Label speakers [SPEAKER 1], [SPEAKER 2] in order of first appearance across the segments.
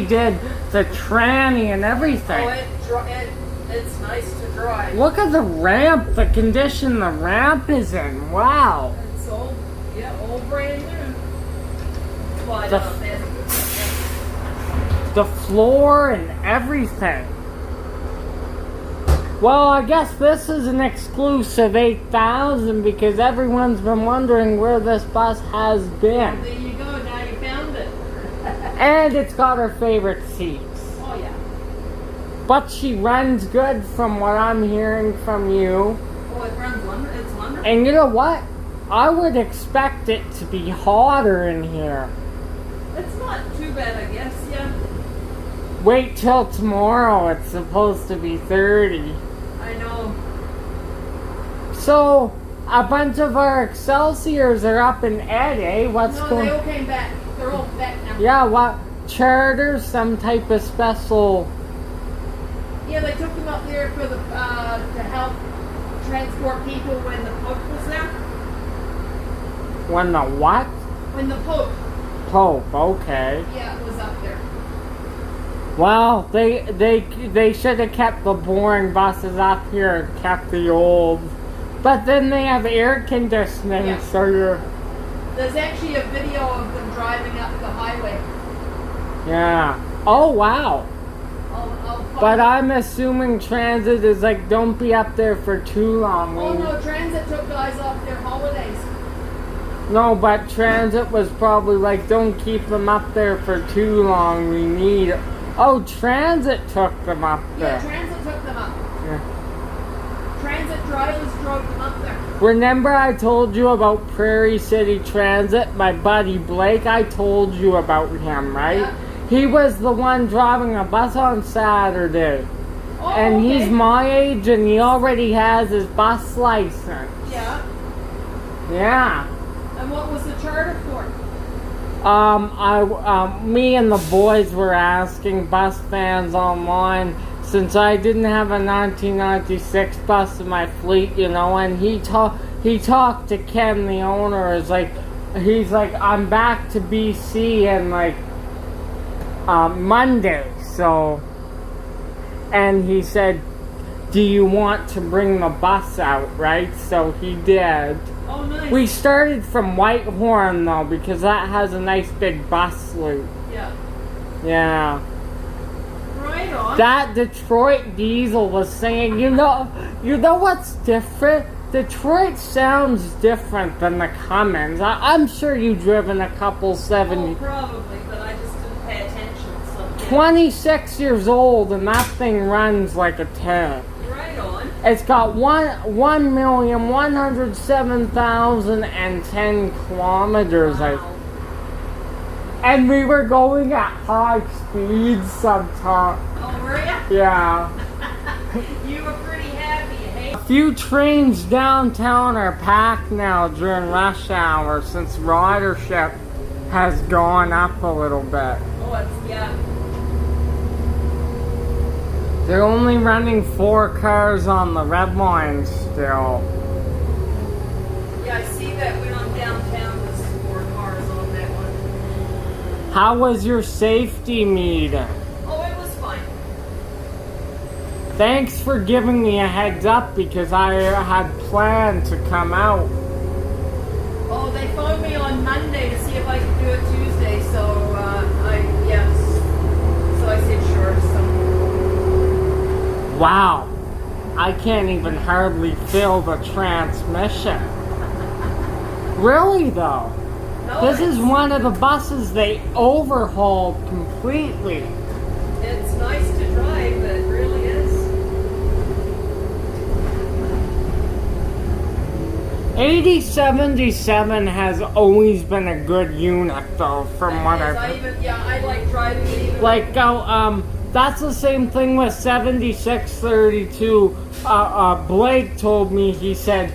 [SPEAKER 1] redid the tranny and everything.
[SPEAKER 2] It's nice to drive.
[SPEAKER 1] Look at the ramp, the condition the ramp is in. Wow.
[SPEAKER 2] It's all brand new. Well,
[SPEAKER 1] the floor and everything. Well, I guess this is an exclusive 8,000 because everyone's been wondering where this bus has been.
[SPEAKER 2] Well, there you go, now you found it.
[SPEAKER 1] And it's got her favorite seats.
[SPEAKER 2] Oh, yeah.
[SPEAKER 1] But she runs good from what I'm hearing from you.
[SPEAKER 2] Oh, it runs wonderful. It's wonderful.
[SPEAKER 1] And you know what? I would expect it to be hotter in here.
[SPEAKER 2] It's not too bad, I guess, yeah.
[SPEAKER 1] Wait till tomorrow. It's supposed to be 30.
[SPEAKER 2] I know.
[SPEAKER 1] So, a bunch of our Excelsiors are up in Ed, eh? What's going on?
[SPEAKER 2] No, they all came back. They're all back now.
[SPEAKER 1] Yeah, what? Charters? Some type of special...
[SPEAKER 2] Yeah, they took them up there for the to help transport people when the Pope was there.
[SPEAKER 1] When the what?
[SPEAKER 2] When the Pope.
[SPEAKER 1] Pope, okay.
[SPEAKER 2] Yeah, it was up there.
[SPEAKER 1] Well, they should have kept the boring buses up here and kept the old. But then they have air conditioning,
[SPEAKER 2] yeah.
[SPEAKER 1] so you're...
[SPEAKER 2] There's actually a video of them driving up the highway.
[SPEAKER 1] Yeah. Oh, wow. But I'm assuming transit is like, don't be up there for too long.
[SPEAKER 2] Oh no, transit took guys off their holidays.
[SPEAKER 1] No, but transit was probably like, don't keep them up there for too long. We need... Oh, transit took them up there.
[SPEAKER 2] Yeah, transit took them up.
[SPEAKER 1] Yeah.
[SPEAKER 2] Transit drivers drove them up there.
[SPEAKER 1] Remember I told you about Prairie City Transit? My buddy Blake, I told you about him, right?
[SPEAKER 2] Yeah.
[SPEAKER 1] He was the one driving a bus on Saturday.
[SPEAKER 2] Oh,
[SPEAKER 1] and
[SPEAKER 2] okay.
[SPEAKER 1] he's my age and he already has his bus license.
[SPEAKER 2] Yeah.
[SPEAKER 1] Yeah.
[SPEAKER 2] And what was the charter for?
[SPEAKER 1] Me and the boys were asking bus fans online, since I didn't have a 1996 bus in my fleet, you know, and he talked to Ken, the owner, he's like, I'm back to BC and like, Monday, so, and he said, do you want to bring the bus out, right? So he did.
[SPEAKER 2] Oh, nice.
[SPEAKER 1] We started from Whitehorn, though, because that has a nice big bus loop.
[SPEAKER 2] Yeah.
[SPEAKER 1] Yeah.
[SPEAKER 2] Right on.
[SPEAKER 1] That Detroit diesel was saying, you know what's different? Detroit sounds different than the Cummins. I'm sure you've driven a couple 70.
[SPEAKER 2] Oh, probably, but I just didn't pay attention. So.
[SPEAKER 1] 26 years old, and that thing runs like a tank.
[SPEAKER 2] Right on.
[SPEAKER 1] It's got 1,107,010 kilometers.
[SPEAKER 2] Wow.
[SPEAKER 1] And we were going at high speeds sometimes.
[SPEAKER 2] Oh, were ya?
[SPEAKER 1] Yeah.
[SPEAKER 2] You were pretty happy, hey?
[SPEAKER 1] A few trains downtown are packed now during rush hour since ridership has gone up a little bit.
[SPEAKER 2] Oh, yeah.
[SPEAKER 1] They're only running 4 cars on the red line still.
[SPEAKER 2] Yeah, I see that when I'm downtown, there's 4 cars on that one.
[SPEAKER 1] How was your safety meeting?
[SPEAKER 2] Oh, it was fine.
[SPEAKER 1] Thanks for giving me a heads up because I had planned to come out.
[SPEAKER 2] Oh, they phoned me on Monday to see if I could do it Tuesday, so so I said sure. So.
[SPEAKER 1] Wow, I can't even hardly feel the transmission. Really though?
[SPEAKER 2] No,
[SPEAKER 1] This is one of the buses they overhauled completely.
[SPEAKER 2] It's nice to drive, but it really is.
[SPEAKER 1] 8077 has always been a good unit though, from what I've...
[SPEAKER 2] I like driving it even...
[SPEAKER 1] Like, that's the same thing with 7632. Blake told me, he said,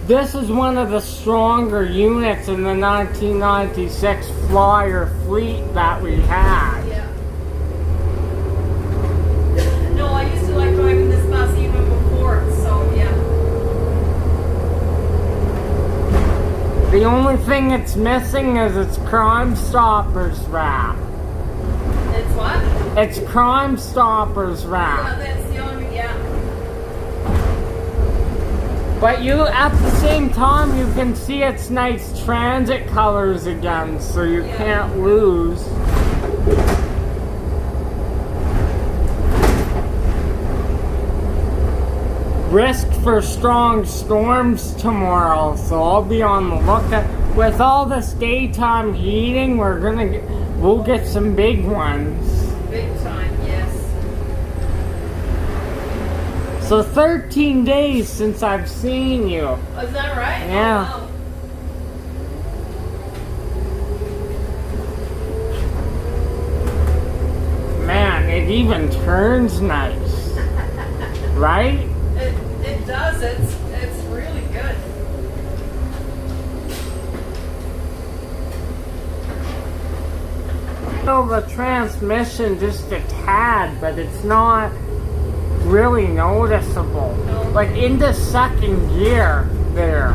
[SPEAKER 1] this is one of the stronger units in the 1996 Flyer fleet that we had.
[SPEAKER 2] Yeah. No, I used to like driving this bus even before, so yeah.
[SPEAKER 1] The only thing it's missing is its Crime Stoppers wrap.
[SPEAKER 2] It's what?
[SPEAKER 1] It's Crime Stoppers
[SPEAKER 2] Yeah,
[SPEAKER 1] wrap.
[SPEAKER 2] that's the only, yeah.
[SPEAKER 1] But you, at the same time, you can see its nice transit colors again, so you
[SPEAKER 2] Yeah.
[SPEAKER 1] can't lose. Risk for strong storms tomorrow, so I'll be on the lookout. With all this daytime heating, we'll get some big ones.
[SPEAKER 2] Big time, yes.
[SPEAKER 1] So 13 days since I've seen you.
[SPEAKER 2] Oh, is that right?
[SPEAKER 1] Yeah.
[SPEAKER 2] Oh, wow.
[SPEAKER 1] Man, it even turns nice. Right?
[SPEAKER 2] It does. It's really good.
[SPEAKER 1] So the transmission just a tad, but it's not really noticeable.
[SPEAKER 2] No.
[SPEAKER 1] Like into second gear there.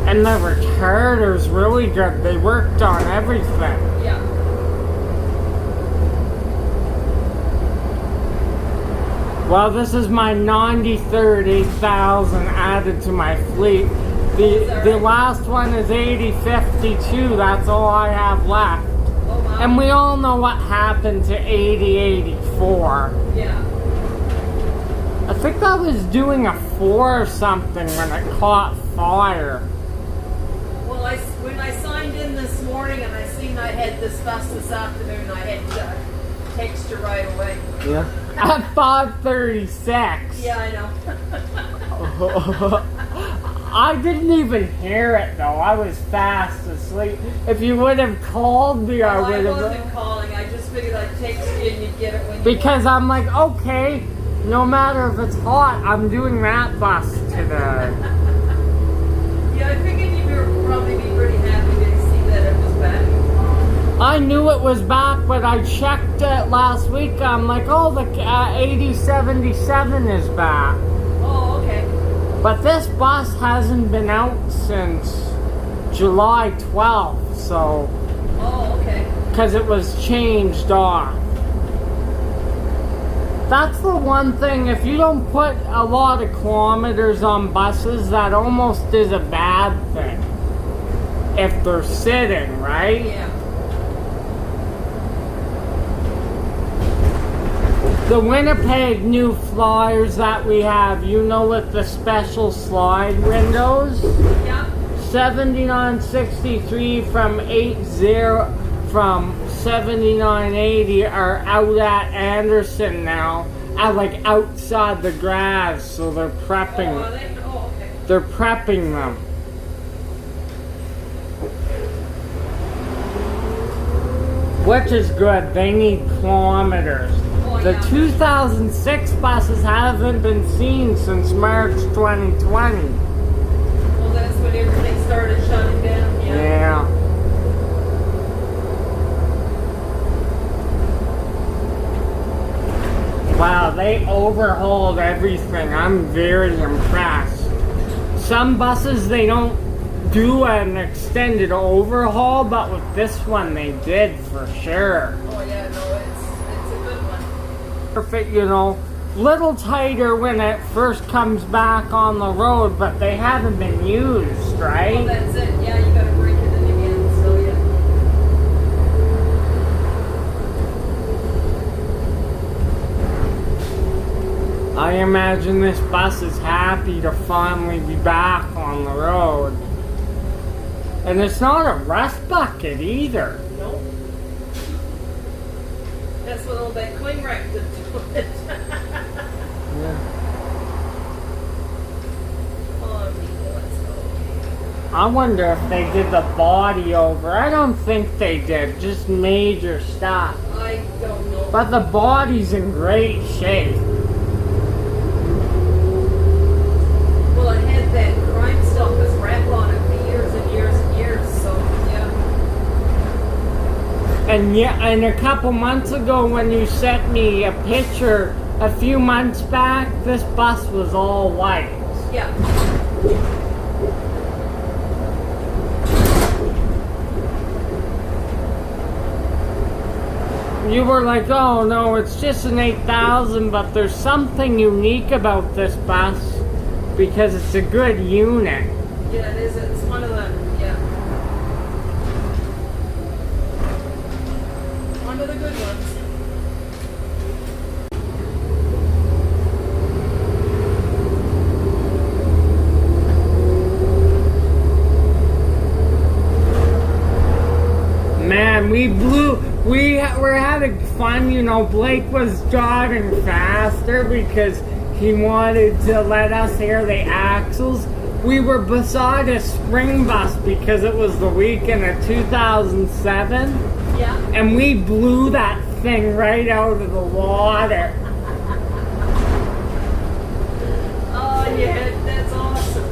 [SPEAKER 1] And the retarder's really good. They worked on everything.
[SPEAKER 2] Yeah.
[SPEAKER 1] Well, this is my 93rd 8000 added to my fleet. The last one is 8052. That's all I have left.
[SPEAKER 2] Oh, wow.
[SPEAKER 1] And we all know what happened to 8084.
[SPEAKER 2] Yeah.
[SPEAKER 1] I think I was doing a 4 or something when it caught fire.
[SPEAKER 2] Well, when I signed in this morning and I seen I had this bus this afternoon, I had to text you right away.
[SPEAKER 1] Yeah. At 5:36.
[SPEAKER 2] Yeah, I know.
[SPEAKER 1] I didn't even hear it though. I was fast asleep. If you would have called me, I
[SPEAKER 2] Well, I
[SPEAKER 1] would have.
[SPEAKER 2] wasn't calling. I just figured I'd text you and you'd get it when you
[SPEAKER 1] Because I'm like, okay, no matter if it's hot, I'm doing that bus today.
[SPEAKER 2] Yeah, I figured you would probably be pretty happy to see that it was back.
[SPEAKER 1] I knew it was back, but I checked it last week. I'm like, oh, the 8077 is back.
[SPEAKER 2] Oh, okay.
[SPEAKER 1] But this bus hasn't been out since July 12th, so.
[SPEAKER 2] Oh, okay.
[SPEAKER 1] Because it was changed off. That's the one thing, if you don't put a lot of kilometers on buses, that almost is a bad thing. If they're sitting, right?
[SPEAKER 2] Yeah.
[SPEAKER 1] The Winnipeg new Flyers that we have, you know, with the special slide windows?
[SPEAKER 2] Yeah.
[SPEAKER 1] 7963 from 7980 are out at Anderson now, like outside the garage, so they're prepping.
[SPEAKER 2] Oh, are they? Oh, okay.
[SPEAKER 1] They're prepping them. Which is good. They need kilometers.
[SPEAKER 2] Oh,
[SPEAKER 1] The
[SPEAKER 2] yeah.
[SPEAKER 1] 2006 buses haven't been seen since March 2020.
[SPEAKER 2] Well, that's when everything started shutting down. Yeah.
[SPEAKER 1] Yeah. Wow, they overhauled everything. I'm very impressed. Some buses, they don't do an extended overhaul, but with this one they did for sure.
[SPEAKER 2] Oh, yeah, no, it's a good one.
[SPEAKER 1] Perfect, you know, little tighter when it first comes back on the road, but they haven't been used, right?
[SPEAKER 2] Well, that's it. Yeah, you gotta break it in again, so yeah.
[SPEAKER 1] I imagine this bus is happy to finally be back on the road. And it's not a rust bucket either.
[SPEAKER 2] Nope. That's what all that cling wrap did to it.
[SPEAKER 1] Yeah.
[SPEAKER 2] Oh, people, let's go.
[SPEAKER 1] I wonder if they did the body over. I don't think they did, just major stuff.
[SPEAKER 2] I don't know.
[SPEAKER 1] But the body's in great shape.
[SPEAKER 2] Well, it had that Crime Stoppers wrap on it for years and years and years, so yeah.
[SPEAKER 1] And yeah, and a couple months ago when you sent me a picture a few months back, this bus was all white.
[SPEAKER 2] Yeah.
[SPEAKER 1] You were like, oh no, it's just an 8000, but there's something unique about this bus because it's a good unit.
[SPEAKER 2] Yeah, it is. It's one of the, yeah. One of the good ones.
[SPEAKER 1] Man, we were having fun, you know. Blake was driving faster because he wanted to let us hear the axles. We were beside a spring bus because it was the weekend of 2007.
[SPEAKER 2] Yeah.
[SPEAKER 1] And we blew that thing right out of the water.
[SPEAKER 2] Oh, yeah, that's awesome.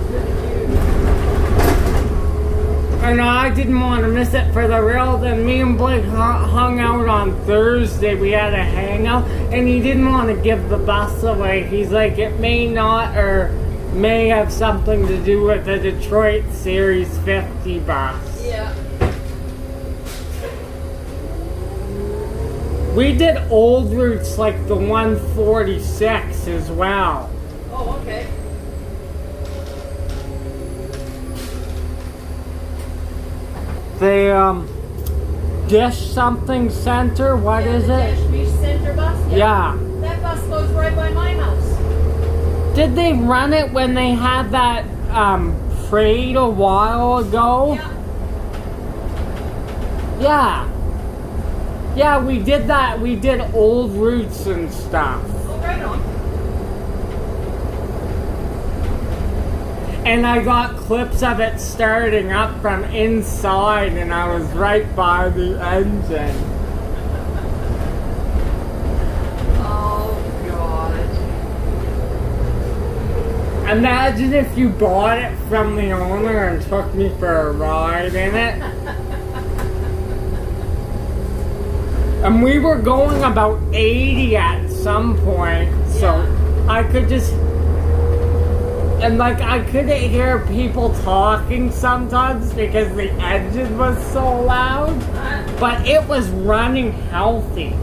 [SPEAKER 1] And I didn't want to miss it for the real. Then me and Blake hung out on Thursday. We had a hangout, and he didn't want to give the bus away. He's like, it may not or may have something to do with the Detroit Series 50 bus.
[SPEAKER 2] Yeah.
[SPEAKER 1] We did old routes like the 146 as well.
[SPEAKER 2] Oh, okay.
[SPEAKER 1] The Dish something center, what is
[SPEAKER 2] the
[SPEAKER 1] it?
[SPEAKER 2] Dash Beach Center bus?
[SPEAKER 1] Yeah.
[SPEAKER 2] That bus goes right by my house.
[SPEAKER 1] Did they run it when they had that parade a while ago?
[SPEAKER 2] Yeah.
[SPEAKER 1] Yeah. Yeah, we did that. We did old routes and stuff.
[SPEAKER 2] Oh, right on.
[SPEAKER 1] And I got clips of it starting up from inside, and I was right by the engine.
[SPEAKER 2] Oh, God.
[SPEAKER 1] Imagine if you bought it from the owner and took me for a ride in it. And we were going about 80 at some point, so I could just... And like, I couldn't hear people talking sometimes because the engine was so loud. But it was running healthy.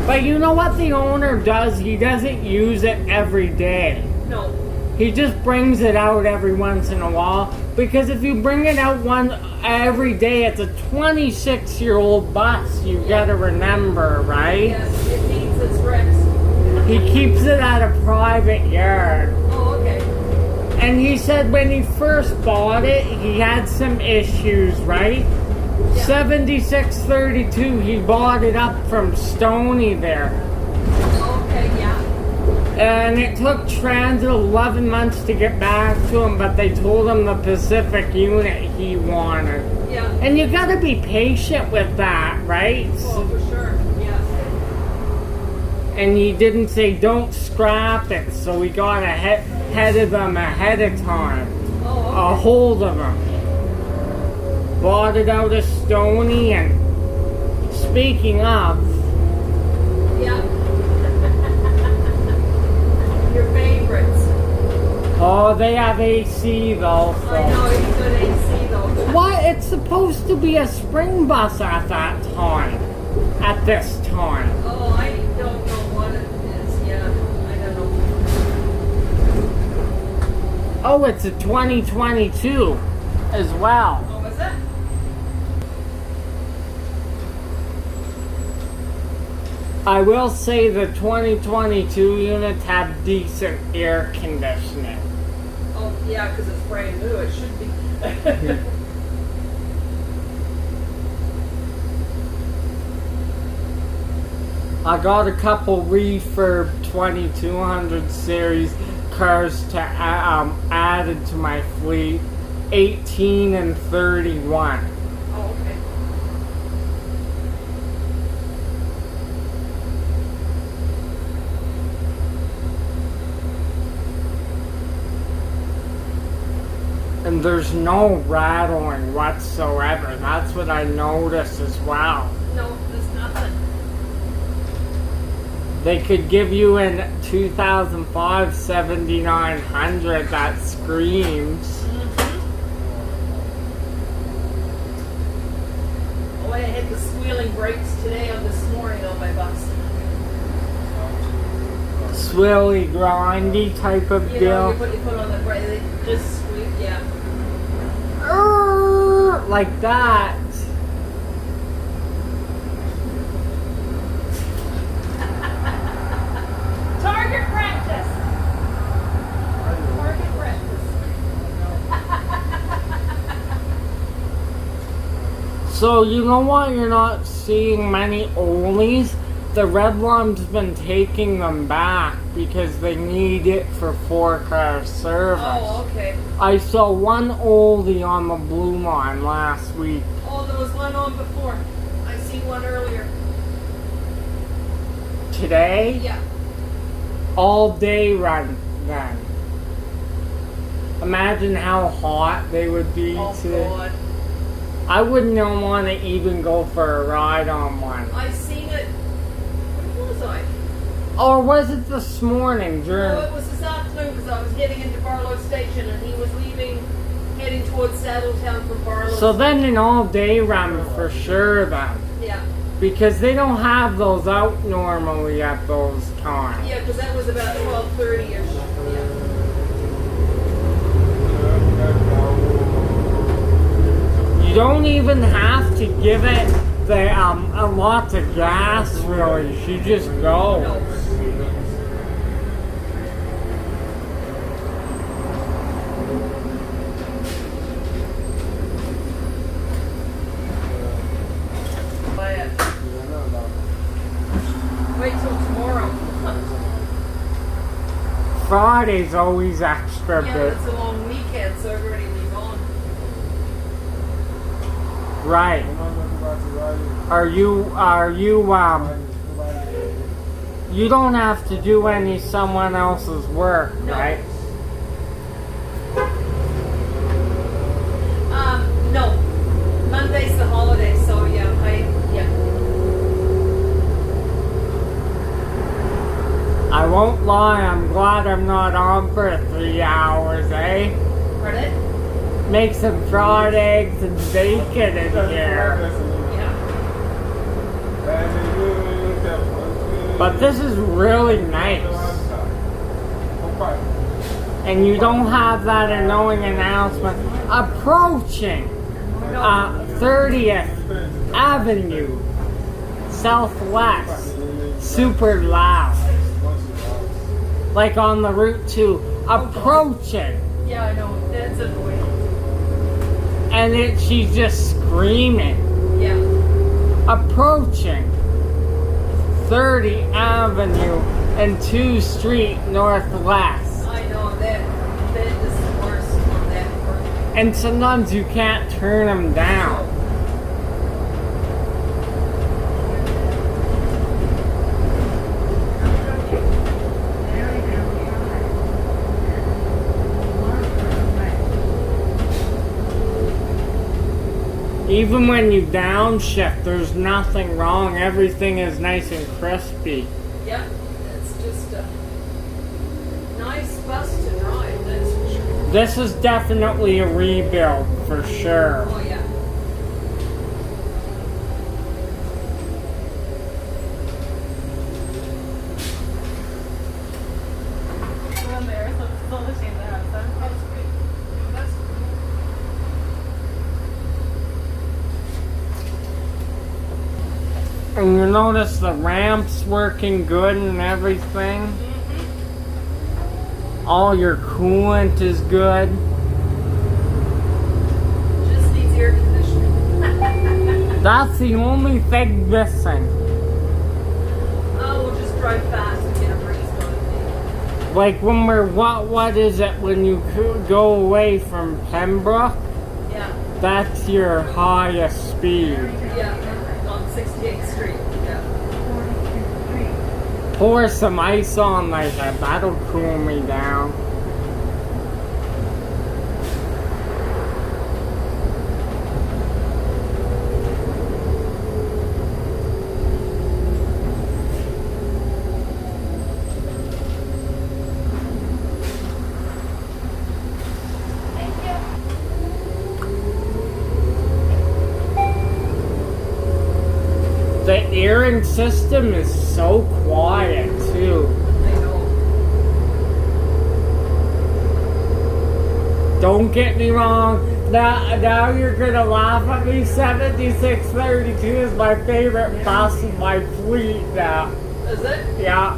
[SPEAKER 1] But you know what the owner does? He doesn't use it every day.
[SPEAKER 2] No.
[SPEAKER 1] He just brings it out every once in a while. Because if you bring it out every day, it's a 26-year-old bus. You gotta remember, right?
[SPEAKER 2] Yes, it needs its reps.
[SPEAKER 1] He keeps it at a private yard.
[SPEAKER 2] Oh, okay.
[SPEAKER 1] And he said when he first bought it, he had some issues, right?
[SPEAKER 2] Yeah.
[SPEAKER 1] 7632, he bought it up from Stony there.
[SPEAKER 2] Okay, yeah.
[SPEAKER 1] And it took Transit 11 months to get back to him, but they told him the Pacific unit he wanted.
[SPEAKER 2] Yeah.
[SPEAKER 1] And you gotta be patient with that, right?
[SPEAKER 2] Oh, for sure. Yeah.
[SPEAKER 1] And he didn't say don't scrap it, so we got ahead of them ahead of time.
[SPEAKER 2] Oh, okay.
[SPEAKER 1] A hold of them. Bought it out of Stony, and speaking of,
[SPEAKER 2] Yeah. Your favorites.
[SPEAKER 1] oh, they have AC though. So.
[SPEAKER 2] I know, you good AC though.
[SPEAKER 1] What? It's supposed to be a spring bus at that time. At this time.
[SPEAKER 2] Oh, I don't know what it is. Yeah, I don't know.
[SPEAKER 1] Oh, it's a 2022 as well.
[SPEAKER 2] Oh, is it?
[SPEAKER 1] I will say the 2022 units have decent air conditioning.
[SPEAKER 2] Oh, yeah, because it's brand new. It should be.
[SPEAKER 1] I got a couple refurb 2200 series cars to added to my fleet, 18 and 31.
[SPEAKER 2] Oh, okay.
[SPEAKER 1] And there's no rattling whatsoever. That's what I noticed as well.
[SPEAKER 2] No, there's nothing.
[SPEAKER 1] They could give you in 2005 7900 that screams.
[SPEAKER 2] Oh, it had the squealing brakes today on this morning on my bus.
[SPEAKER 1] Swilly, grindy type of
[SPEAKER 2] You
[SPEAKER 1] deal.
[SPEAKER 2] know, you put on the brake, they just squeak, yeah.
[SPEAKER 1] Like that.
[SPEAKER 2] Target practice. Target practice.
[SPEAKER 1] So you know why you're not seeing many oldies? The Red Line's been taking them back because they need it for 4-car service.
[SPEAKER 2] Oh, okay.
[SPEAKER 1] I saw one oldie on the Blue Line last week.
[SPEAKER 2] Oh, there was one on before. I seen one earlier.
[SPEAKER 1] Today?
[SPEAKER 2] Yeah.
[SPEAKER 1] All day run then. Imagine how hot they would be
[SPEAKER 2] Oh,
[SPEAKER 1] today.
[SPEAKER 2] God.
[SPEAKER 1] I wouldn't want to even go for a ride on one.
[SPEAKER 2] I seen it. When was I?
[SPEAKER 1] Or was it this morning during...
[SPEAKER 2] No, it was this afternoon because I was getting into Barlow Station and he was leaving, heading towards Saddletown from Barlow.
[SPEAKER 1] So then an all-day run for sure then.
[SPEAKER 2] Yeah.
[SPEAKER 1] Because they don't have those out normally at those times.
[SPEAKER 2] Yeah, because that was about 12:30ish. Yeah.
[SPEAKER 1] You don't even have to give it the a lot of gas really. She just goes.
[SPEAKER 2] No. Wait till tomorrow.
[SPEAKER 1] Friday's always extra
[SPEAKER 2] Yeah,
[SPEAKER 1] bit.
[SPEAKER 2] it's a long weekend, so everybody will be gone.
[SPEAKER 1] Right. Are you you don't have to do any someone else's work,
[SPEAKER 2] No.
[SPEAKER 1] right?
[SPEAKER 2] No. Monday's the holiday, so yeah,
[SPEAKER 1] I won't lie, I'm glad I'm not on for 3 hours, eh?
[SPEAKER 2] Pardon?
[SPEAKER 1] Make some fried eggs and bacon in here.
[SPEAKER 2] Yeah.
[SPEAKER 1] But this is really nice. And you don't have that annoying announcement approaching 30th Avenue Southwest. Super loud. Like on the Route 2. Approaching.
[SPEAKER 2] Yeah, I know. That's annoying.
[SPEAKER 1] And she's just screaming.
[SPEAKER 2] Yeah.
[SPEAKER 1] Approaching 30th Avenue and 2th Street Northwest.
[SPEAKER 2] I know that is the worst on that part.
[SPEAKER 1] And sometimes you can't turn them down. Even when you downshift, there's nothing wrong. Everything is nice and crispy.
[SPEAKER 2] Yeah, it's just a nice bus to drive, that's for sure.
[SPEAKER 1] This is definitely a rebuild for sure.
[SPEAKER 2] Oh, yeah.
[SPEAKER 1] And you notice the ramp's working good and everything. All your coolant is good.
[SPEAKER 2] Just needs air conditioning.
[SPEAKER 1] That's the only thing missing.
[SPEAKER 2] Oh, we'll just drive fast and get a breeze on it.
[SPEAKER 1] Like when we're, what is it when you go away from Pembroke?
[SPEAKER 2] Yeah.
[SPEAKER 1] That's your highest speed.
[SPEAKER 2] Yeah, on 68th Street. Yeah.
[SPEAKER 1] Pour some ice on my head, that'll cool me down. steering system is so quiet too.
[SPEAKER 2] I know.
[SPEAKER 1] Don't get me wrong. Now you're gonna laugh at me. 7632 is my favorite bus in my fleet now.
[SPEAKER 2] Is it?
[SPEAKER 1] Yeah.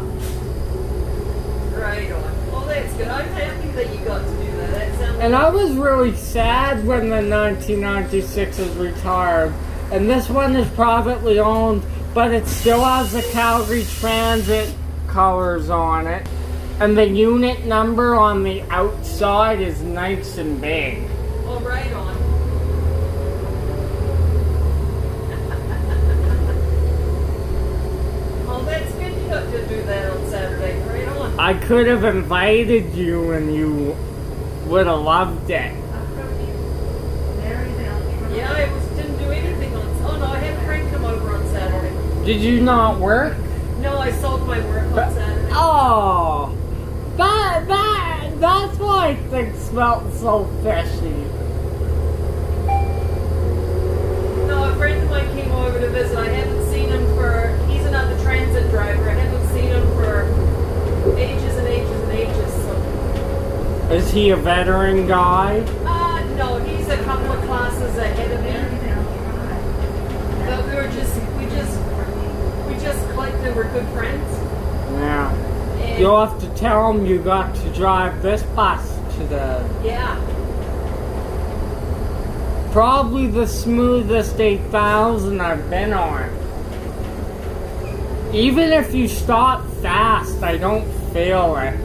[SPEAKER 2] Right on. Well, that's good. I'm happy that you got to do that. That sounds.
[SPEAKER 1] And I was really sad when the 1996 was retired. And this one is privately owned, but it still has the Calgary Transit colors on it. And the unit number on the outside is nice and big.
[SPEAKER 2] Oh, right on. Oh, that's good you got to do that on Saturday. Right on.
[SPEAKER 1] I could have invited you and you would have loved it.
[SPEAKER 2] Yeah, I didn't do anything on. Oh no, I had a friend come over on Saturday.
[SPEAKER 1] Did you not work?
[SPEAKER 2] No, I sold my work on Saturday.
[SPEAKER 1] Oh, that's why things smelled so fishy.
[SPEAKER 2] No, a friend of mine came over to visit. I haven't seen him for. He's another transit driver. I haven't seen him for ages and ages and ages. So.
[SPEAKER 1] Is he a veteran guy?
[SPEAKER 2] No, he's a couple of classes ahead of me. But we just clicked and we're good friends.
[SPEAKER 1] Yeah.
[SPEAKER 2] And
[SPEAKER 1] You'll have to tell him you got to drive this bus to the...
[SPEAKER 2] yeah.
[SPEAKER 1] Probably the smoothest 8000 I've been on. Even if you stop fast, I don't feel it.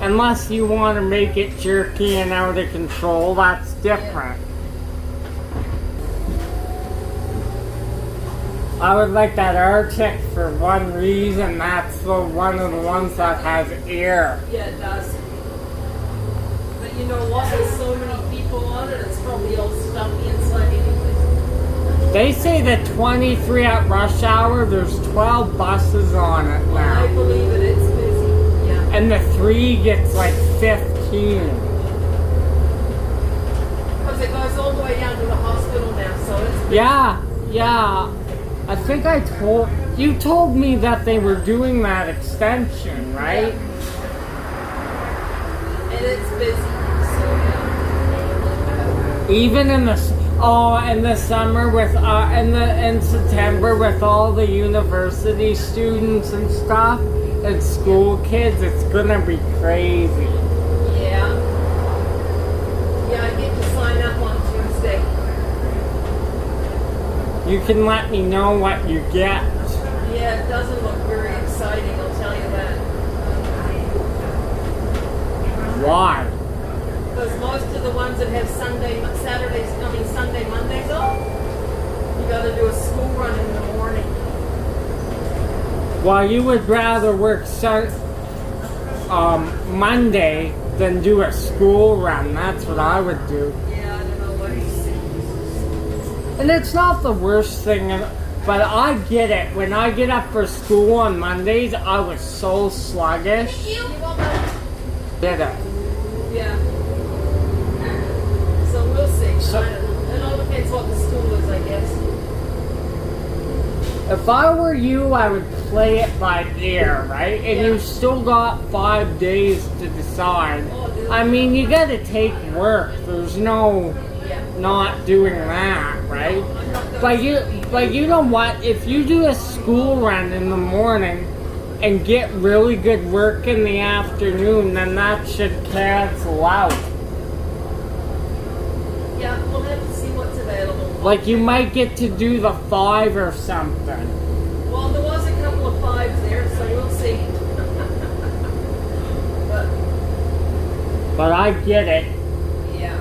[SPEAKER 1] Unless you want to make it jerky and out of control, that's different. I would like that Arctic for one reason. That's one of the ones that has air.
[SPEAKER 2] Yeah, it does. But you know what? There's so many people on it, it's probably all stuffy inside anyways.
[SPEAKER 1] They say that 23 at rush hour, there's 12 buses on it
[SPEAKER 2] Well,
[SPEAKER 1] now.
[SPEAKER 2] I believe it. It's busy. Yeah.
[SPEAKER 1] And the 3 gets like 15.
[SPEAKER 2] Because it goes all the way down to the hospital now, so it's busy.
[SPEAKER 1] Yeah. I think you told me that they were doing that extension, right?
[SPEAKER 2] Yeah. And it's busy. So yeah.
[SPEAKER 1] Even in the summer with in September with all the university students and stuff and school kids, it's gonna be crazy.
[SPEAKER 2] Yeah. Yeah, I get to sign up on Tuesday.
[SPEAKER 1] You can let me know what you get.
[SPEAKER 2] Yeah, it doesn't look very exciting, I'll tell you that.
[SPEAKER 1] Why?
[SPEAKER 2] Because most of the ones that have Sunday, Mondays off, you gotta do a school run in the morning.
[SPEAKER 1] Well, you would rather work Monday than do a school run. That's what I would do.
[SPEAKER 2] Yeah, I don't know what he's saying.
[SPEAKER 1] And it's not the worst thing, but I get it. When I get up for school on Mondays, I was so sluggish. Did it?
[SPEAKER 2] Yeah. So we'll see. It all depends what the school is, I guess.
[SPEAKER 1] If I were you, I would play it by ear, right? And
[SPEAKER 2] Yeah.
[SPEAKER 1] you still got 5 days to decide. I mean, you gotta take work. There's no not doing that, right? But you know what? If you do a school run in the morning and get really good work in the afternoon, then that should cancel out.
[SPEAKER 2] Yeah, we'll have to see what's available.
[SPEAKER 1] Like you might get to do the 5 or something.
[SPEAKER 2] Well, there was a couple of 5s there, so we'll see.
[SPEAKER 1] But I get it.
[SPEAKER 2] Yeah.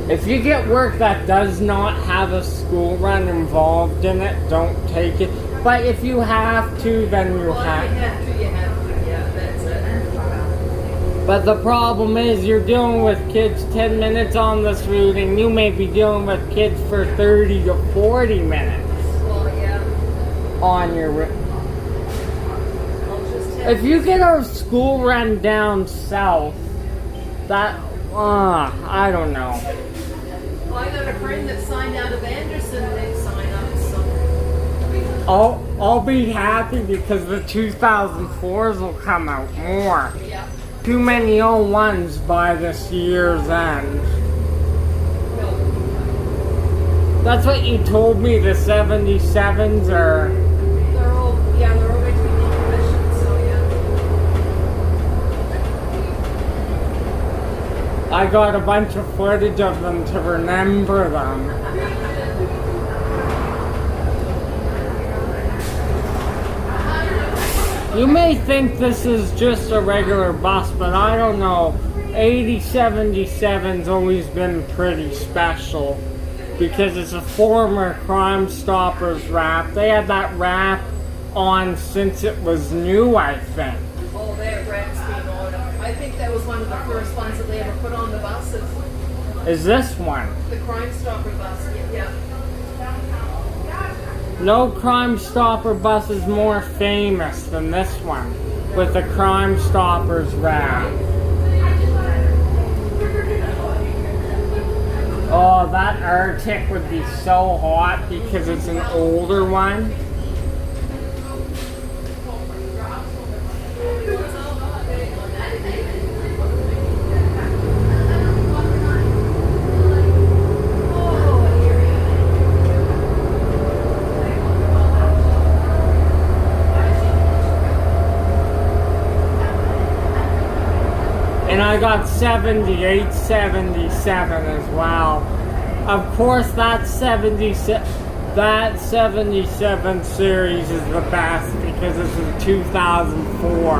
[SPEAKER 1] If you get work that does not have a school run involved in it, don't take it. But if you have to, then you
[SPEAKER 2] Well,
[SPEAKER 1] have.
[SPEAKER 2] if you have to, you have to. Yeah, that's it.
[SPEAKER 1] But the problem is you're dealing with kids 10 minutes on this route and you may be dealing with kids for 30 to 40 minutes
[SPEAKER 2] Well, yeah.
[SPEAKER 1] on your route.
[SPEAKER 2] I'll just have
[SPEAKER 1] If you get a school run down south, that, I don't know.
[SPEAKER 2] Well, I got a friend that signed out of Anderson next sign up, so.
[SPEAKER 1] I'll be happy because the 2004s will come out more.
[SPEAKER 2] Yeah.
[SPEAKER 1] Too many 01s by this year's end.
[SPEAKER 2] No.
[SPEAKER 1] That's what you told me, the 77s are...
[SPEAKER 2] They're all going to be decommissioned, so yeah.
[SPEAKER 1] I got a bunch of footage of them to remember them. You may think this is just a regular bus, but I don't know. 8077's always been pretty special because it's a former Crime Stoppers wrap. They had that wrap on since it was new, I think.
[SPEAKER 2] Oh, that wrap's been on. I think that was one of the first ones that they ever put on the buses.
[SPEAKER 1] Is this one?
[SPEAKER 2] The Crime Stopper bus, yeah.
[SPEAKER 1] No Crime Stopper bus is more famous than this one, with the Crime Stoppers wrap. Oh, that Arctic would be so hot because it's an older one. And I got 78, 77 as well. Of course, that 77 series is the best because it's a 2004.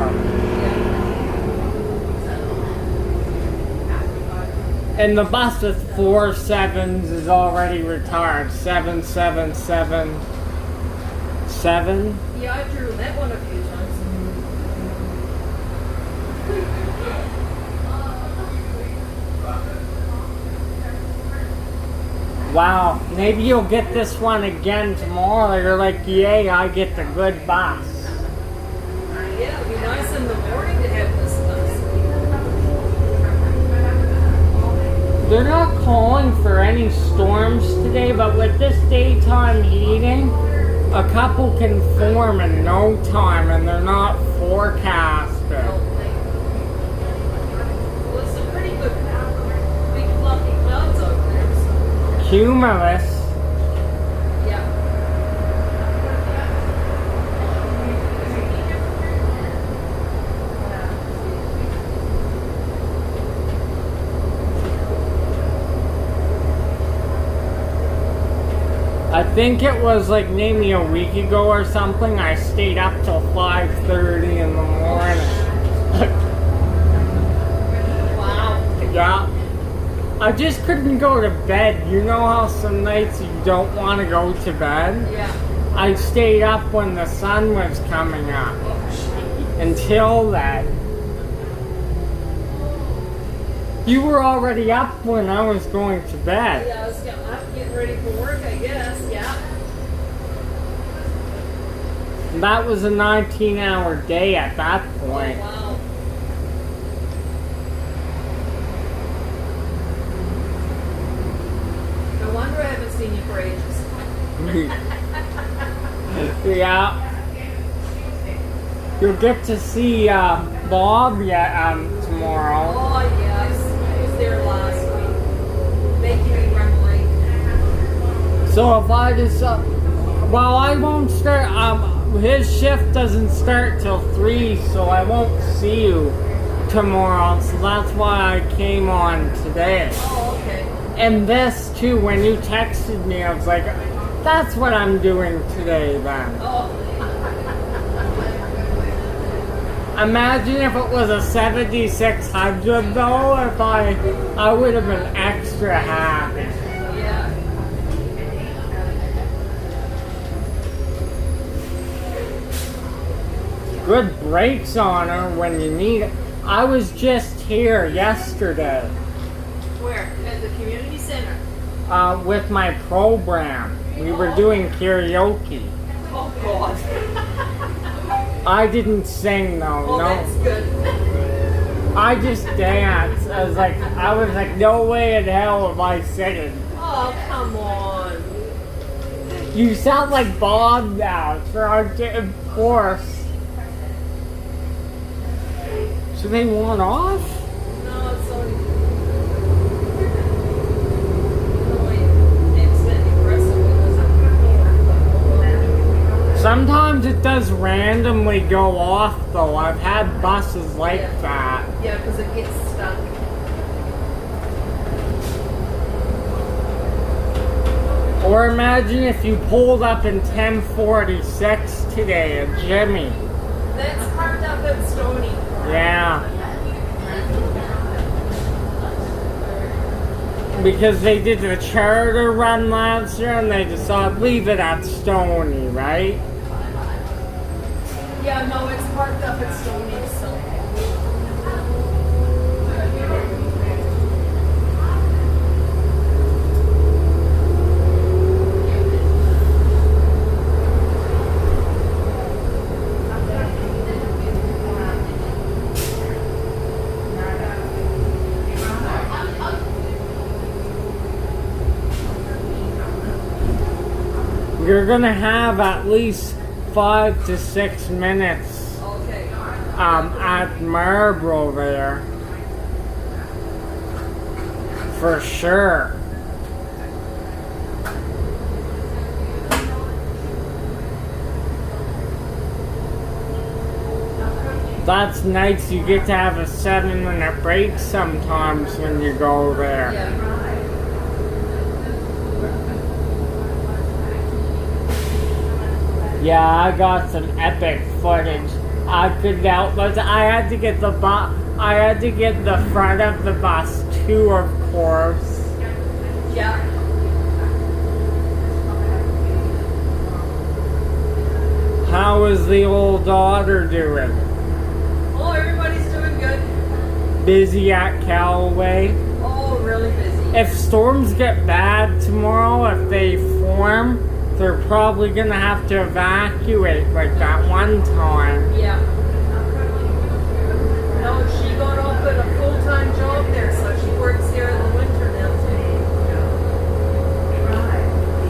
[SPEAKER 1] And the bus with 4 7s is already retired. 777 7.
[SPEAKER 2] Yeah, I've driven that one a few times.
[SPEAKER 1] Wow, maybe you'll get this one again tomorrow. You're like, yay, I get the good bus.
[SPEAKER 2] Yeah, it'd be nice in the morning to have this bus.
[SPEAKER 1] They're not calling for any storms today, but with this daytime heating, a couple can form in no time, and they're not forecasted.
[SPEAKER 2] Well, it's some pretty good, big fluffy clouds over there. So.
[SPEAKER 1] Cumulus.
[SPEAKER 2] Yeah.
[SPEAKER 1] I think it was like maybe a week ago or something. I stayed up till 5:30 in the morning.
[SPEAKER 2] Wow.
[SPEAKER 1] Yeah. I just couldn't go to bed. You know how some nights you don't want to go to bed?
[SPEAKER 2] Yeah.
[SPEAKER 1] I stayed up when the sun was coming up. Until then. You were already up when I was going to bed.
[SPEAKER 2] Yeah, I'm getting ready for work, I guess. Yeah.
[SPEAKER 1] That was a 19-hour day at that point.
[SPEAKER 2] Oh, wow. No wonder I haven't seen you for ages.
[SPEAKER 1] Yeah. You'll get to see Bob tomorrow.
[SPEAKER 2] Oh, yes. I was there last week. Making me run late.
[SPEAKER 1] So if I just, well, I won't start, his shift doesn't start till 3, so I won't see you tomorrow, so that's why I came on today.
[SPEAKER 2] Oh, okay.
[SPEAKER 1] And this too, when you texted me, I was like, that's what I'm doing today then.
[SPEAKER 2] Oh.
[SPEAKER 1] Imagine if it was a 7600 though, if I would have been extra happy.
[SPEAKER 2] Yeah.
[SPEAKER 1] Good brakes on her when you need it. I was just here yesterday
[SPEAKER 2] Where? At the community center.
[SPEAKER 1] with my program. We were doing karaoke.
[SPEAKER 2] Oh, God.
[SPEAKER 1] I didn't sing though,
[SPEAKER 2] Oh,
[SPEAKER 1] no.
[SPEAKER 2] that's good.
[SPEAKER 1] I just danced. I was like, no way in hell am I singing.
[SPEAKER 2] Oh, Oh, come on.
[SPEAKER 1] You sound like Bob now, trying to enforce. So they want off?
[SPEAKER 2] No, it's only accidentally pressing because
[SPEAKER 1] Sometimes it does randomly go off though. I've had buses like that.
[SPEAKER 2] Yeah, because it gets stuck.
[SPEAKER 1] Or imagine if you pulled up in 1046 today at Jimmy.
[SPEAKER 2] That's parked up at Stony.
[SPEAKER 1] Yeah. Because they did the charter run last year and they decided leave it at Stony, right?
[SPEAKER 2] Yeah, no, it's parked up at Stony, so.
[SPEAKER 1] You're gonna have at least 5 to 6 minutes
[SPEAKER 2] Okay.
[SPEAKER 1] at Marlboro there. For sure. That's nice. You get to have a 7-minute break sometimes when you go there.
[SPEAKER 2] Yeah.
[SPEAKER 1] Yeah, I got some epic footage. I could outlet. I had to get the front of the bus too, of course.
[SPEAKER 2] Yeah.
[SPEAKER 1] How is the old daughter doing?
[SPEAKER 2] Oh, everybody's doing good.
[SPEAKER 1] Busy at Callaway?
[SPEAKER 2] Oh, really busy.
[SPEAKER 1] If storms get bad tomorrow, if they form, they're probably gonna have to evacuate like that one time.
[SPEAKER 2] Yeah. No, she got offered a full-time job there, so she works here in the winter now.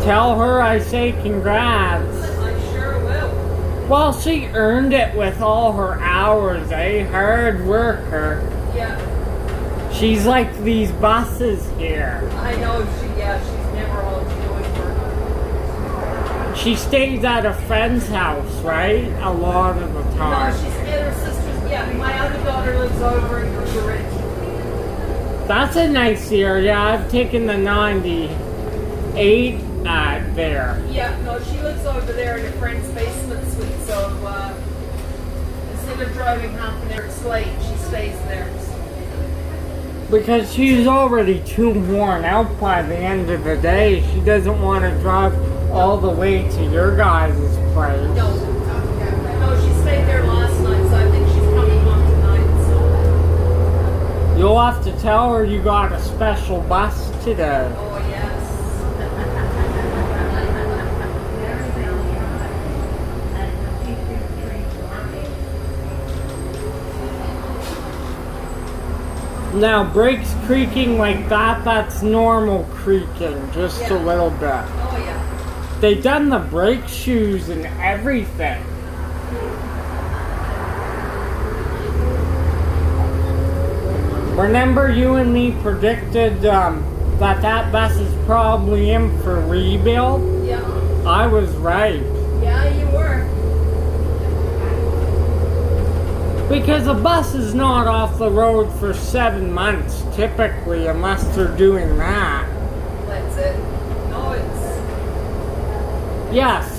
[SPEAKER 1] Tell her I say congrats.
[SPEAKER 2] I sure will.
[SPEAKER 1] Well, she earned it with all her hours, eh? Hard worker.
[SPEAKER 2] Yeah.
[SPEAKER 1] She's like these buses here.
[SPEAKER 2] I know, she's never home doing work.
[SPEAKER 1] She stays at a friend's house, right? A lot of the
[SPEAKER 2] No,
[SPEAKER 1] time.
[SPEAKER 2] she's at her sister's, my other daughter lives over in Kruger Ridge.
[SPEAKER 1] That's a nice area. I've taken the 98 there.
[SPEAKER 2] Yeah, no, she lives over there in a friend's basement suite, so instead of driving half an hour late, she stays there.
[SPEAKER 1] Because she's already too worn out by the end of the day. She doesn't want to drive all the way to your guys' place.
[SPEAKER 2] No, she stayed there last night, so I think she's coming home tonight. So.
[SPEAKER 1] You'll have to tell her you got a special bus today.
[SPEAKER 2] Oh yes.
[SPEAKER 1] Now, brakes creaking like that, that's normal creaking, just a little bit.
[SPEAKER 2] Oh yeah.
[SPEAKER 1] They've done the brake shoes and everything. Remember you and me predicted that bus is probably in for rebuild?
[SPEAKER 2] Yeah.
[SPEAKER 1] I was right.
[SPEAKER 2] Yeah, you were.
[SPEAKER 1] Because a bus is not off the road for 7 months, typically, unless they're doing that.
[SPEAKER 2] That's it. No, it's.
[SPEAKER 1] Yeah, 6,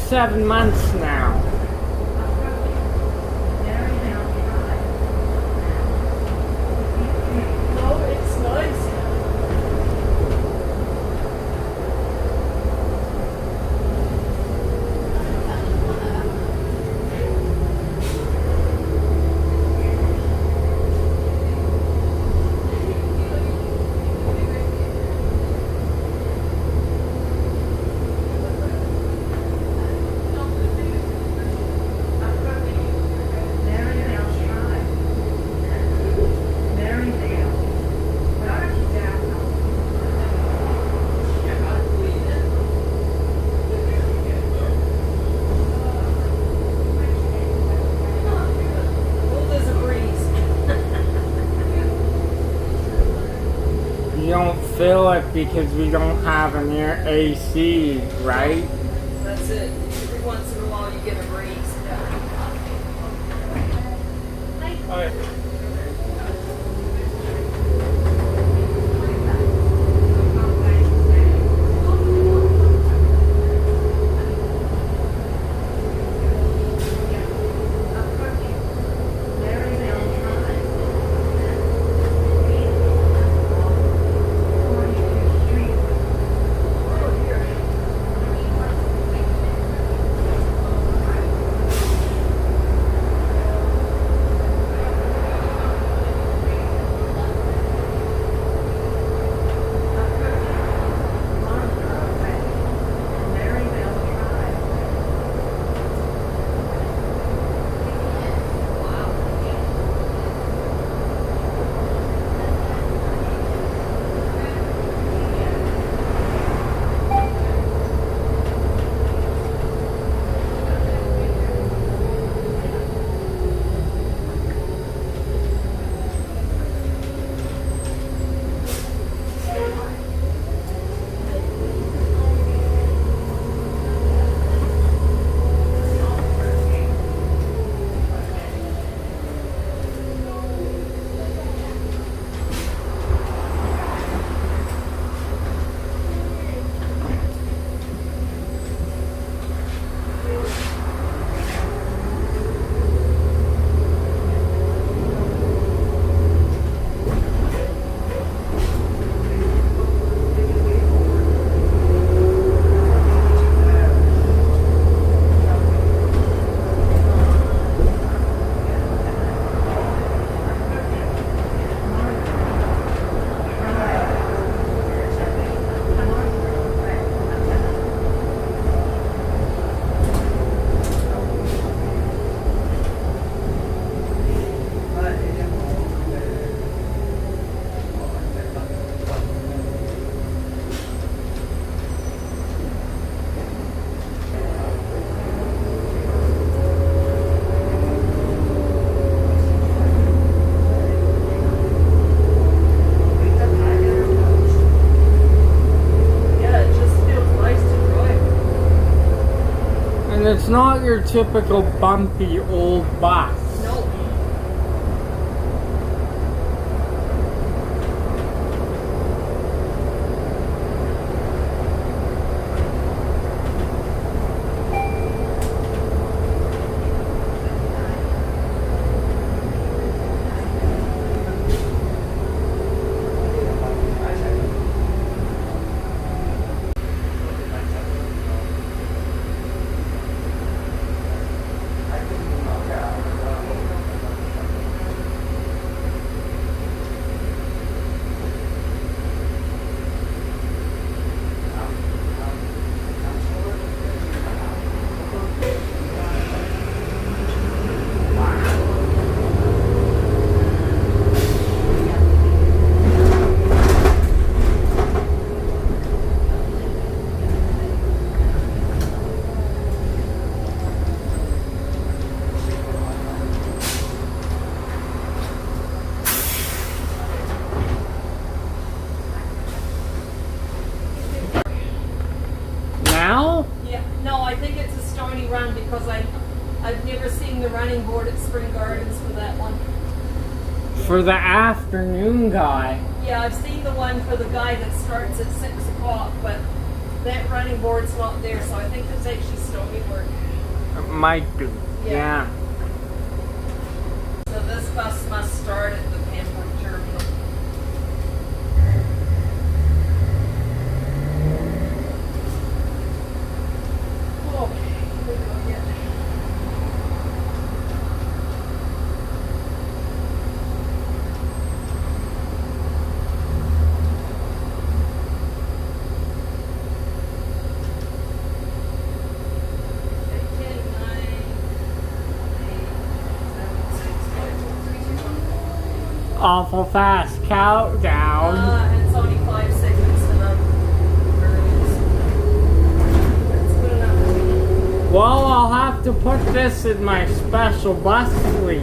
[SPEAKER 1] 7 months now.
[SPEAKER 2] No, it's nice.
[SPEAKER 1] fill it because we don't have an air AC, right?
[SPEAKER 2] That's it. Every once in a while you get a breeze.
[SPEAKER 1] Alright. It's not your typical bumpy old bus.
[SPEAKER 2] No. Yeah, no, I think it's a stony run because I've never seen the running board at Spring Gardens for that one.
[SPEAKER 1] For the afternoon guy.
[SPEAKER 2] Yeah, I've seen the one for the guy that starts at 6 o'clock, but that running board's not there, so I think it's actually stony work.
[SPEAKER 1] It might be. Yeah.
[SPEAKER 2] So this bus must start at the Pembroke terminal. Okay, here we go again.
[SPEAKER 1] Awful fast countdown.
[SPEAKER 2] It's only 5 seconds and I'm early. That's good enough for me.
[SPEAKER 1] Well, I'll have to put this in my special bus fleet.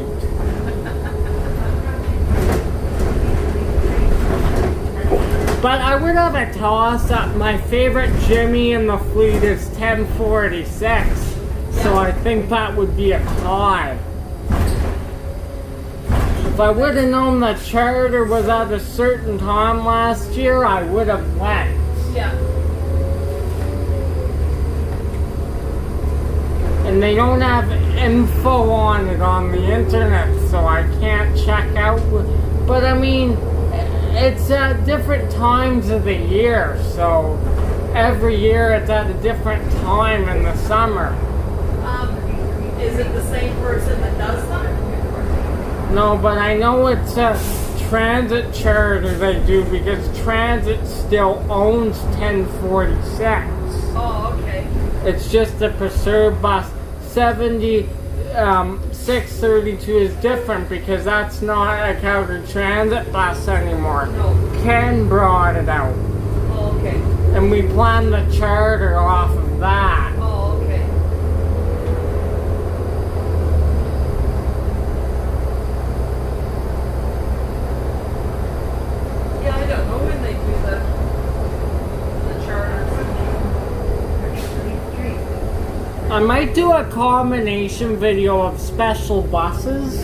[SPEAKER 1] But I would have a toss-up. My favorite Jimmy in the fleet is 1046. So I think that would be a tie. If I would have known the charter was at a certain time last year, I would have went.
[SPEAKER 2] Yeah.
[SPEAKER 1] And they don't have info on it on the internet, so I can't check out. But I mean, it's at different times of the year, so every year it's at a different time in the summer.
[SPEAKER 2] Is it the same person that does that?
[SPEAKER 1] No, but I know it's a transit charter they do because transit still owns 1046.
[SPEAKER 2] Oh, okay.
[SPEAKER 1] It's just the preserved bus. 632 is different because that's not a Calgary Transit bus anymore.
[SPEAKER 2] No.
[SPEAKER 1] Ken brought it out.
[SPEAKER 2] Oh, okay.
[SPEAKER 1] And we planned the charter off of that.
[SPEAKER 2] Oh, okay. Yeah, I don't know when they do the charters.
[SPEAKER 1] I might do a combination video of special buses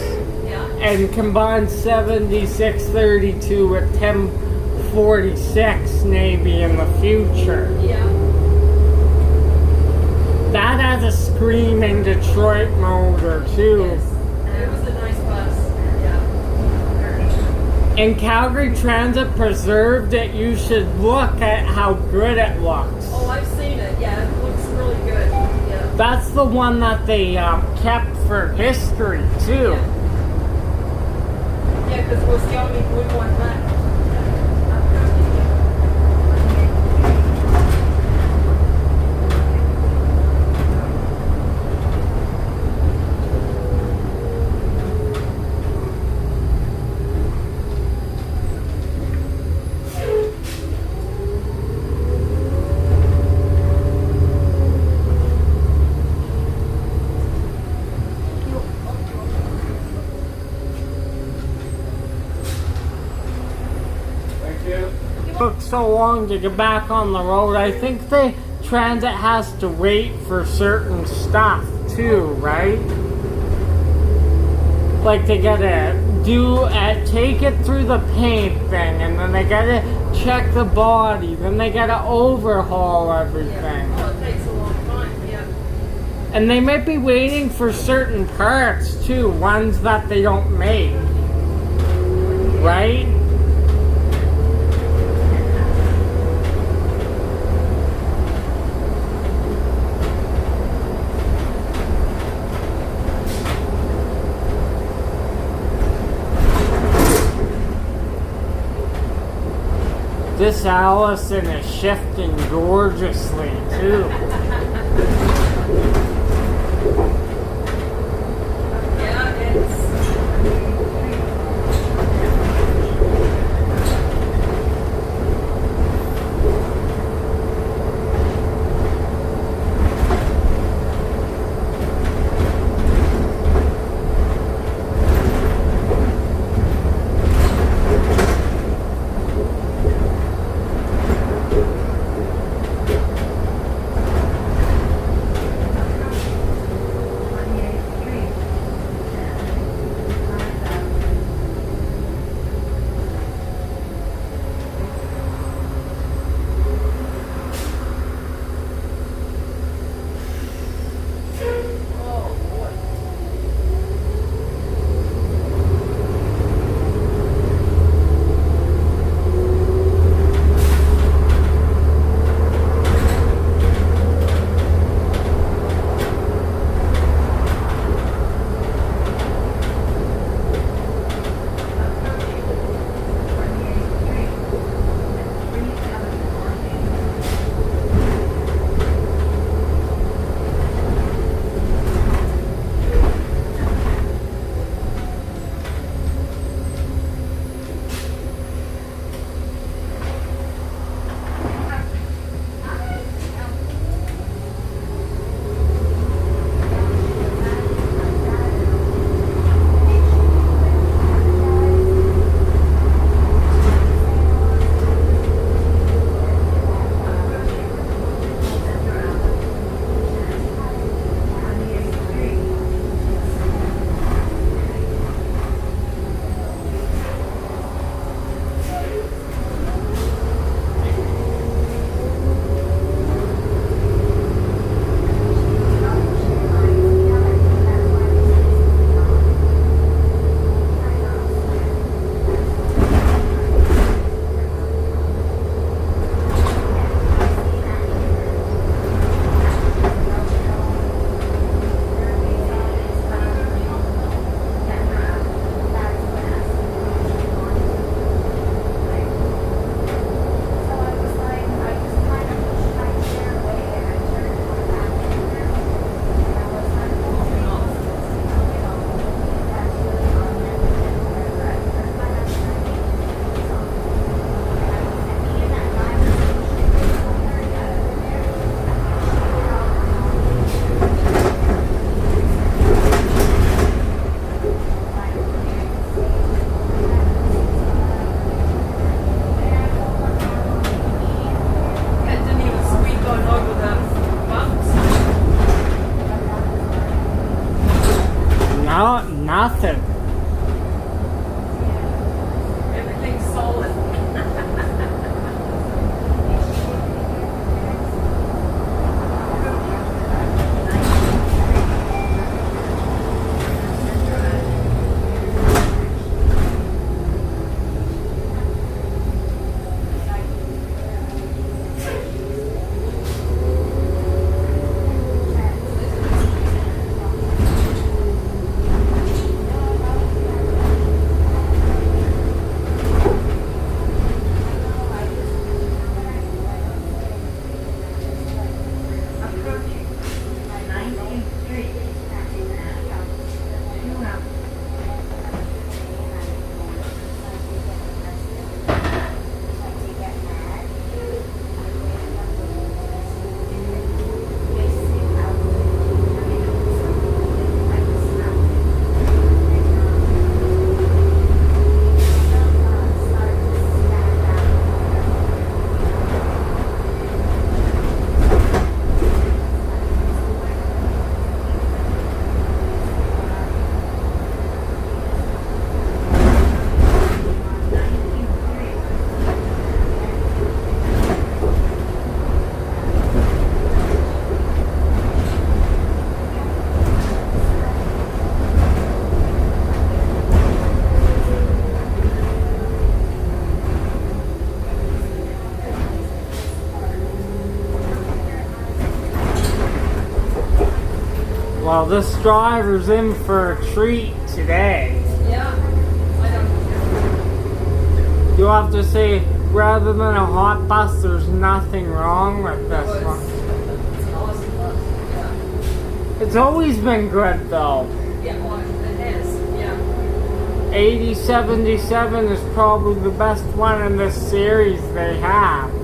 [SPEAKER 2] Yeah.
[SPEAKER 1] and combine 7632 with 1046 maybe in the future.
[SPEAKER 2] Yeah.
[SPEAKER 1] That has a screaming Detroit motor too.
[SPEAKER 2] Yes. It was a nice bus. Yeah.
[SPEAKER 1] And Calgary Transit preserved it. You should look at how good it looks.
[SPEAKER 2] Oh, I've seen it. Yeah, it looks really good. Yeah.
[SPEAKER 1] That's the one that they kept for history too.
[SPEAKER 2] Yeah, because it was the only good one left.
[SPEAKER 1] Took so long to get back on the road. I think the transit has to wait for certain stuff too, right? Like they gotta take it through the paint thing, and then they gotta check the body, then they gotta overhaul everything.
[SPEAKER 2] Yeah. Oh, it takes a long time. Yeah.
[SPEAKER 1] And they might be waiting for certain parts too, ones that they don't make, right? This Allison is shifting gorgeously too.
[SPEAKER 2] Yeah, it's.
[SPEAKER 1] nothing.
[SPEAKER 2] Everything's solid.
[SPEAKER 1] Well, this driver's in for a treat today.
[SPEAKER 2] Yeah. I don't know.
[SPEAKER 1] You have to say, rather than a hot bus, there's nothing wrong with this one.
[SPEAKER 2] It's an awesome bus. Yeah.
[SPEAKER 1] It's always been good though.
[SPEAKER 2] Yeah, well, it is. Yeah.
[SPEAKER 1] 8077 is probably the best one in this series they have.